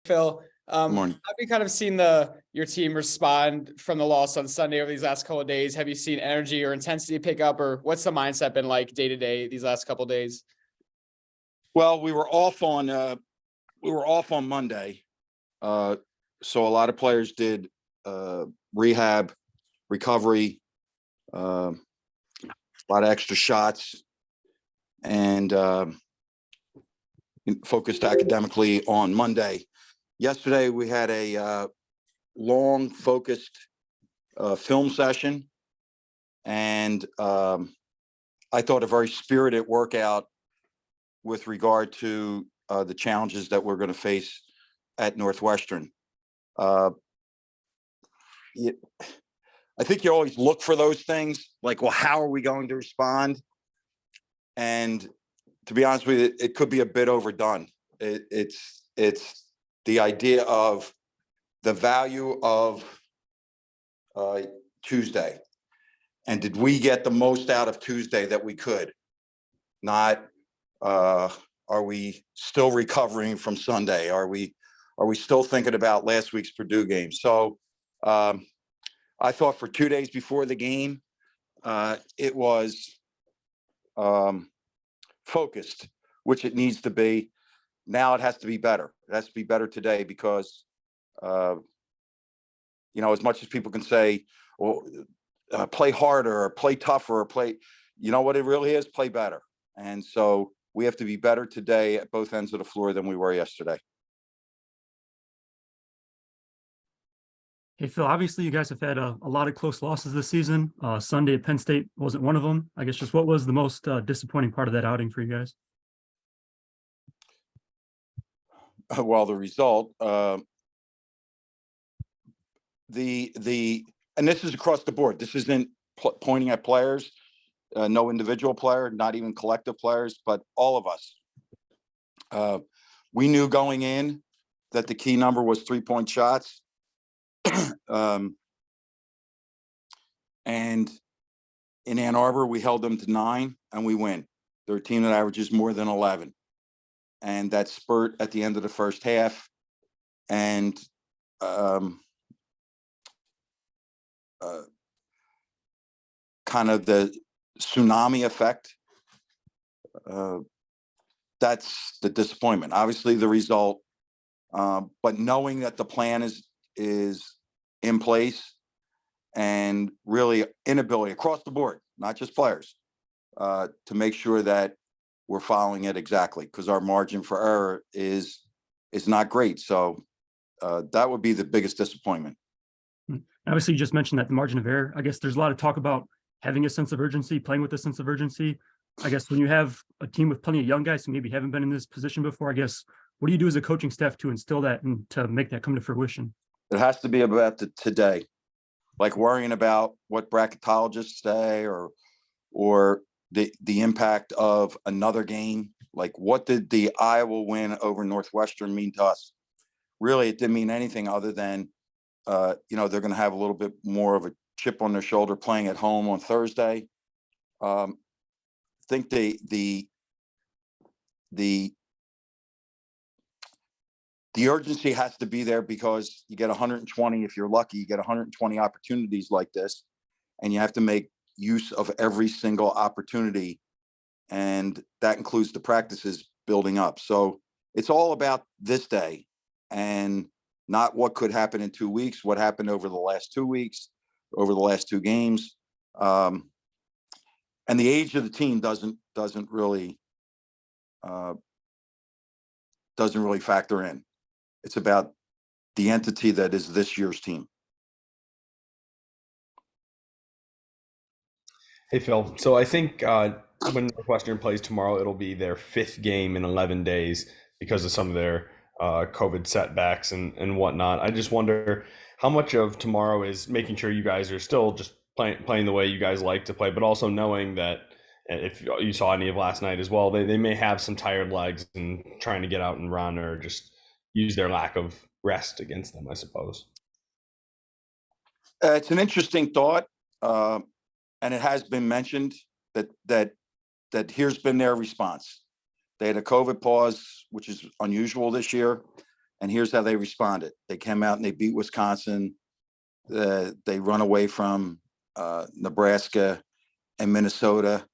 Phil. Good morning. Have you kind of seen your team respond from the loss on Sunday over these last couple of days? Have you seen energy or intensity pick up, or what's the mindset been like day to day these last couple of days? Well, we were off on Monday, so a lot of players did rehab, recovery, a lot of extra shots, and focused academically on Monday. Yesterday, we had a long, focused film session, and I thought a very spirited workout with regard to the challenges that we're going to face at Northwestern. I think you always look for those things, like, well, how are we going to respond? And to be honest with you, it could be a bit overdone. It's the idea of the value of Tuesday. And did we get the most out of Tuesday that we could? Not, are we still recovering from Sunday? Are we still thinking about last week's Purdue game? So I thought for 2 days before the game, it was focused, which it needs to be. Now it has to be better. It has to be better today because, as much as people can say, well, play harder or play tougher or play, you know what it really is? Play better. And so we have to be better today at both ends of the floor than we were yesterday. Hey, Phil, obviously you guys have had a lot of close losses this season. Sunday at Penn State wasn't one of them. I guess just what was the most disappointing part of that outing for you guys? Well, the result, and this is across the board. This isn't pointing at players, no individual player, not even collective players, but all of us. We knew going in that the key number was 3-point shots. And in Ann Arbor, we held them to 9 and we win. They're a team that averages more than 11. And that spurt at the end of the first half, and kind of the tsunami effect, that's the disappointment. Obviously the result, but knowing that the plan is in place, and really inability across the board, not just players, to make sure that we're following it exactly, because our margin for error is not great. So that would be the biggest disappointment. Obviously, you just mentioned that the margin of error. I guess there's a lot of talk about having a sense of urgency, playing with a sense of urgency. I guess when you have a team with plenty of young guys who maybe haven't been in this position before, I guess, what do you do as a coaching staff to instill that and to make that come to fruition? It has to be about today, like worrying about what bracketologists say or the impact of another game. Like, what did the Iowa win over Northwestern mean to us? Really, it didn't mean anything other than, they're going to have a little bit more of a chip on their shoulder playing at home on Thursday. I think the urgency has to be there, because you get 120, if you're lucky, you get 120 opportunities like this, and you have to make use of every single opportunity. And that includes the practices building up. So it's all about this day, and not what could happen in 2 weeks, what happened over the last 2 weeks, over the last 2 games. And the age of the team doesn't really factor in. It's about the entity that is this year's team. Hey, Phil. So I think when Northwestern plays tomorrow, it'll be their 5th game in 11 days because of some of their COVID setbacks and whatnot. I just wonder how much of tomorrow is making sure you guys are still just playing the way you guys like to play, but also knowing that if you saw any of last night as well, they may have some tired legs and trying to get out and run, or just use their lack of rest against them, I suppose. It's an interesting thought. And it has been mentioned that here's been their response. They had a COVID pause, which is unusual this year, And here's how they responded. They came out and they beat Wisconsin. They run away from Nebraska and Minnesota.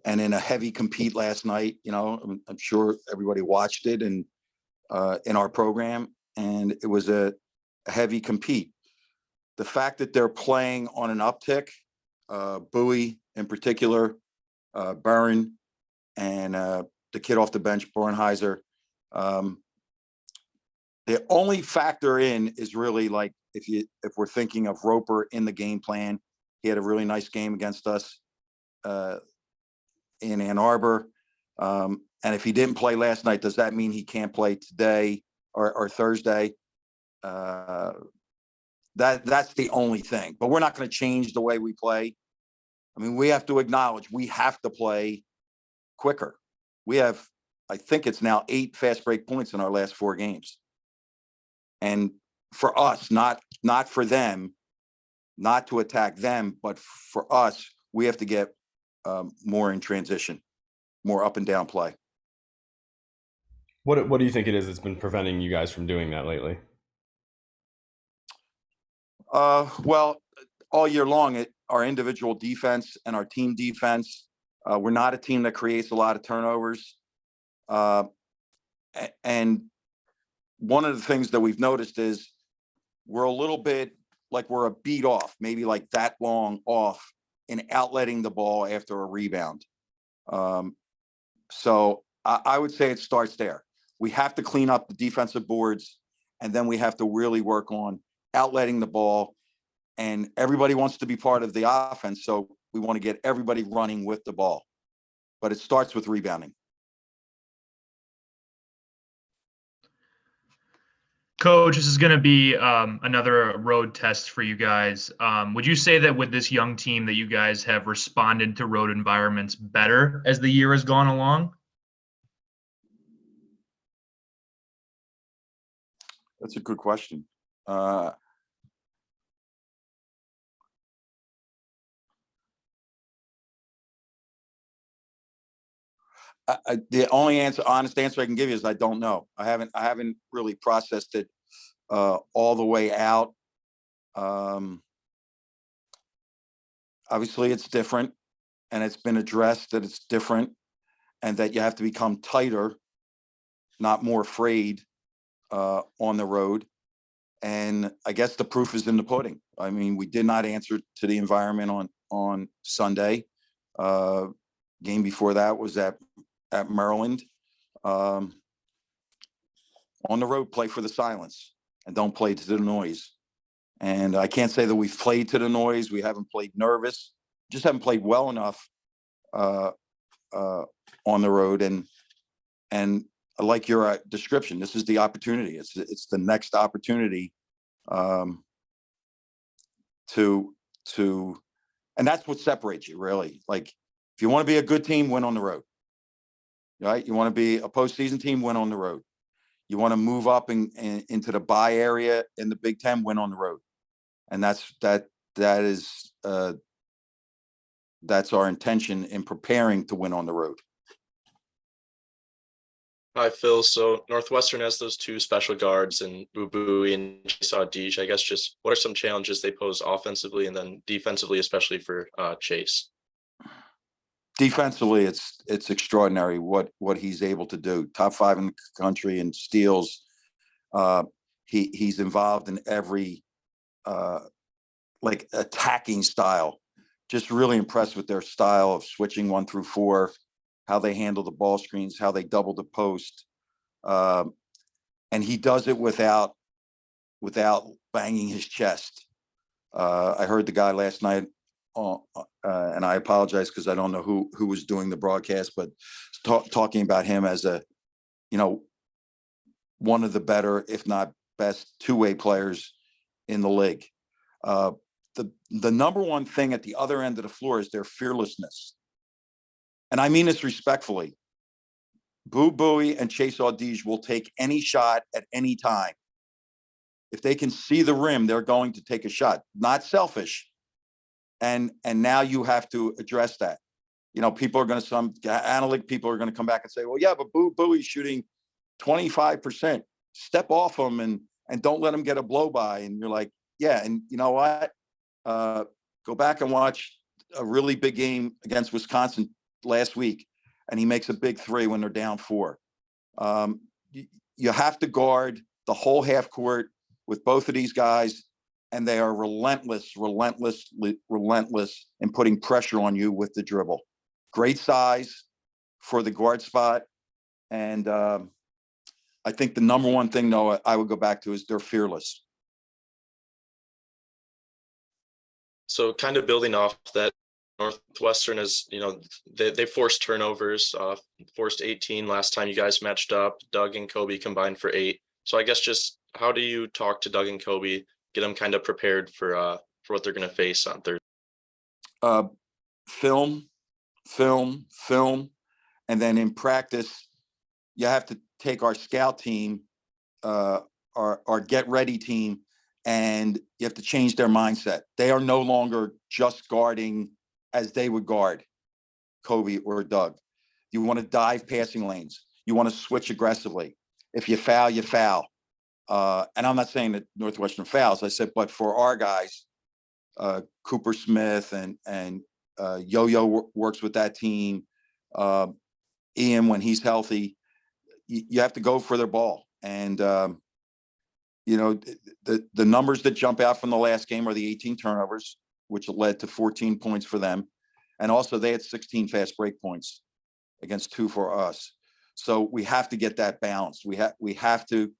And in a heavy compete last night, I'm sure everybody watched it and in our program, and it was a heavy compete. The fact that they're playing on an uptick, Bowie in particular, Barron, and the kid off the bench, Bornheiser. The only factor in is really like if we're thinking of Roper in the game plan, he had a really nice game against us in Ann Arbor. And if he didn't play last night, does that mean he can't play today or Thursday? That's the only thing. But we're not going to change the way we play. I mean, we have to acknowledge we have to play quicker. We have, I think it's now 8 fast break points in our last 4 games. And for us, not for them, not to attack them, but for us, we have to get more in transition, more up and down play. What do you think it is that's been preventing you guys from doing that lately? Well, all year long, our individual defense and our team defense, we're not a team that creates a lot of turnovers. And one of the things that we've noticed is we're a little bit like we're a beat off, maybe like that long off in outletting the ball after a rebound. So I would say it starts there. We have to clean up the defensive boards, and then we have to really work on outletting the ball. And everybody wants to be part of the offense, so we want to get everybody running with the ball. But it starts with rebounding. Coach, this is going to be another road test for you guys. Would you say that with this young team that you guys have responded to road environments better as the year has gone along? That's a good question. The only honest answer I can give you is I don't know. I haven't really processed it all the way out. Obviously, it's different, and it's been addressed that it's different, and that you have to become tighter, not more afraid on the road. And I guess the proof is in the pudding. I mean, we did not answer to the environment on Sunday. Game before that was at Maryland. On the road, play for the silence and don't play to the noise. And I can't say that we've played to the noise. We haven't played nervous, just haven't played well enough on the road. And I like your description. This is the opportunity. It's the next opportunity to, and that's what separates you, really. Like, if you want to be a good team, win on the road. Right? You want to be a postseason team, win on the road. You want to move up into the bye area in the Big Ten, win on the road. And that's our intention in preparing to win on the road. Hi, Phil. So Northwestern has those 2 special guards and Bowie and Chase. I guess just what are some challenges they pose offensively and then defensively, especially for Chase? Defensively, it's extraordinary what he's able to do. Top 5 in the country in steals. He's involved in every like attacking style. Just really impressed with their style of switching 1 through 4, how they handle the ball screens, how they double the post, and he does it without banging his chest. I heard the guy last night. And I apologize because I don't know who was doing the broadcast, but talking about him as one of the better, if not best, 2-way players in the league. The number one thing at the other end of the floor is their fearlessness. And I mean this respectfully. Bowie and Chase Audige will take any shot at any time. If they can see the rim, they're going to take a shot. Not selfish. And now you have to address that. People are going to, some analytic people are going to come back and say, well, yeah, but Bowie's shooting 25%. step off them and don't let them get a blow by. And you're like, yeah. And you know what? Go back and watch a really big game against Wisconsin last week, and he makes a big three when they're down 4. You have to guard the whole half court with both of these guys, and they are relentless in putting pressure on you with the dribble. Great size for the guard spot. And I think the number one thing, though, I would go back to is they're fearless. So kind of building off that, Northwestern is, they forced turnovers, forced 18 last time you guys matched up. Doug and Kobe combined for 8. So I guess just how do you talk to Doug and Kobe, get them kind of prepared for what they're going to face on Thursday? Film. And then in practice, you have to take our scout team, our get ready team, and you have to change their mindset. They are no longer just guarding as they would guard Kobe or Doug. You want to dive passing lanes. You want to switch aggressively. If you foul, you foul. And I'm not saying that Northwestern fouls. I said, but for our guys, Cooper Smith and Yo-Yo works with that team. Ian, when he's healthy, you have to go for their ball. And, the numbers that jump out from the last game are the 18 turnovers, which led to 14 points for them. And also they had 16 fast break points against 2 for us. So we have to get that balanced. We have to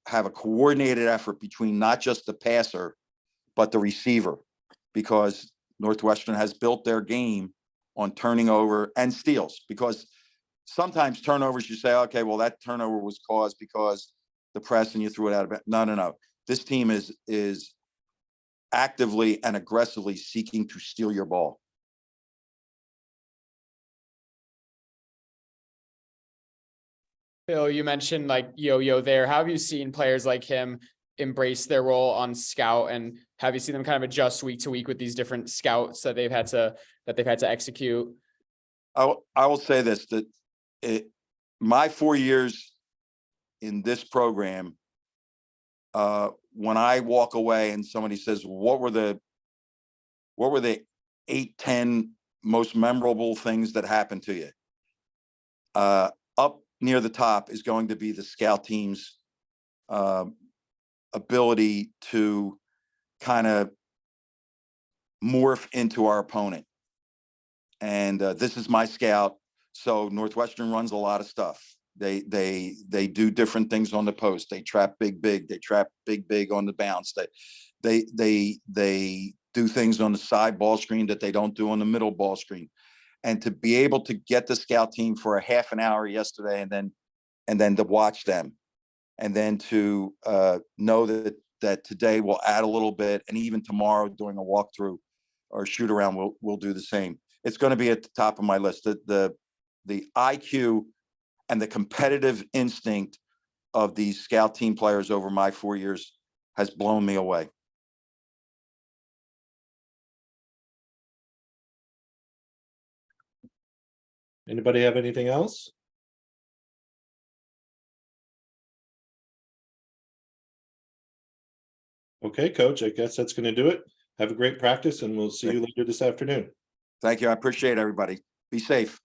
have a coordinated effort between not just the passer, but the receiver, because Northwestern has built their game on turning over and steals. Because sometimes turnovers, you say, okay, well, that turnover was caused because the press and you threw it out of it. No. This team is actively and aggressively seeking to steal your ball. Phil, you mentioned like Yo-Yo there. How have you seen players like him embrace their role on scout, and have you seen them kind of adjust week to week with these different scouts that they've had to execute? I will say this, that my 4 years in this program, when I walk away and somebody says, what were the 8-10 most memorable things that happened to you? Up near the top is going to be the scout team's ability to kind of morph into our opponent. And this is my scout. So Northwestern runs a lot of stuff. They do different things on the post. They trap big. They trap big on the bounce. They do things on the side ball screen that they don't do on the middle ball screen. And to be able to get the scout team for a half an hour yesterday, and then to watch them, and then to know that today we'll add a little bit, and even tomorrow during a walkthrough or shoot around, we'll do the same. It's going to be at the top of my list. The IQ and the competitive instinct of these scout team players over my 4 years has blown me away. Anybody have anything else? Okay, Coach, I guess that's going to do it. Have a great practice, and we'll see you later this afternoon. Thank you. I appreciate everybody. Be safe.